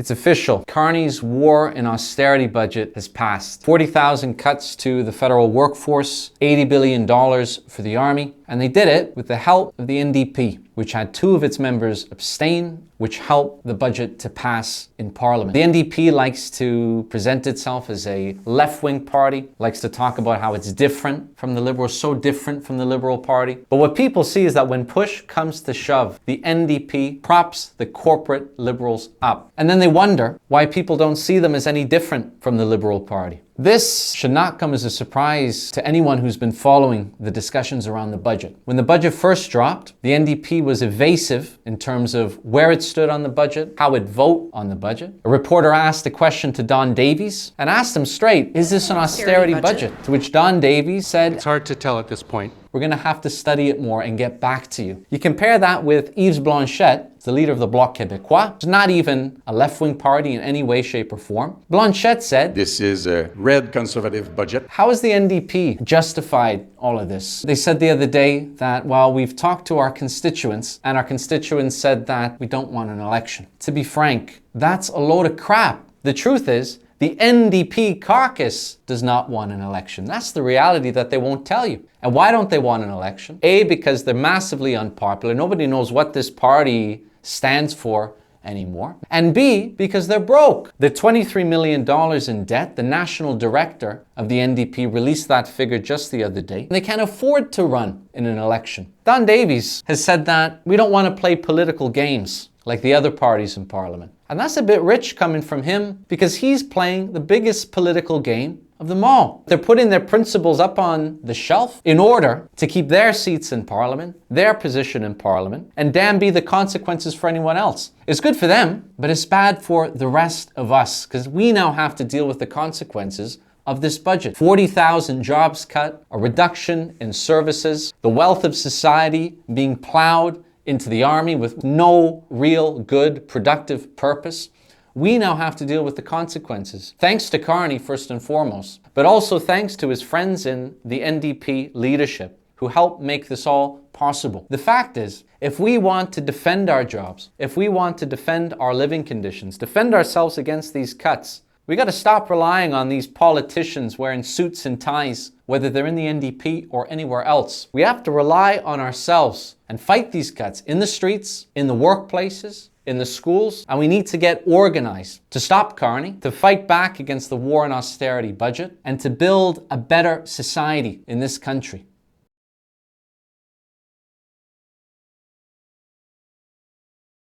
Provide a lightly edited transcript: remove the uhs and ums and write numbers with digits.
It's official. Carney's war and austerity budget has passed. 40,000 cuts to the federal workforce, $80 billion for the army, and they did it with the help of the NDP, which had 2 of its members abstain, which helped the budget to pass in Parliament. The NDP likes to present itself as a left-wing party, likes to talk about how it's different from the Liberals, so different from the Liberal Party. But what people see is that when push comes to shove, the NDP props the corporate Liberals up. And then they wonder why people don't see them as any different from the Liberal Party. This should not come as a surprise to anyone who's been following the discussions around the budget. When the budget first dropped, the NDP was evasive in terms of where it stood on the budget, how it'd vote on the budget. A reporter asked a question to Don Davies and asked him straight, is this an austerity budget? To which Don Davies said, it's hard to tell at this point. We're going to have to study it more and get back to you. You compare that with Yves Blanchet, the leader of the Bloc Québécois. It's not even a left-wing party in any way, shape, or form. Blanchet said, this is a red conservative budget. How has the NDP justified all of this? They said the other day that, well, we've talked to our constituents, and our constituents said that we don't want an election. To be frank, that's a load of crap. The truth is, the NDP caucus does not want an election. That's the reality that they won't tell you. And why don't they want an election? A, because they're massively unpopular. Nobody knows what this party stands for anymore. And B, because they're broke. They're $23 million in debt. The national director of the NDP released that figure just the other day. They can't afford to run in an election. Don Davies has said that we don't want to play political games like the other parties in Parliament. And that's a bit rich coming from him because he's playing the biggest political game of them all. They're putting their principles up on the shelf in order to keep their seats in Parliament, their position in Parliament, and damn be the consequences for anyone else. It's good for them, but it's bad for the rest of us because we now have to deal with the consequences of this budget. 40,000 jobs cut, a reduction in services, the wealth of society being plowed into the army with no real good, productive purpose. We now have to deal with the consequences. Thanks to Carney, first and foremost, but also thanks to his friends in the NDP leadership who helped make this all possible. The fact is, if we want to defend our jobs, if we want to defend our living conditions, defend ourselves against these cuts, we got to stop relying on these politicians wearing suits and ties, whether they're in the NDP or anywhere else. We have to rely on ourselves and fight these cuts in the streets, in the workplaces, in the schools, and we need to get organized to stop Carney, to fight back against the war and austerity budget, and to build a better society in this country.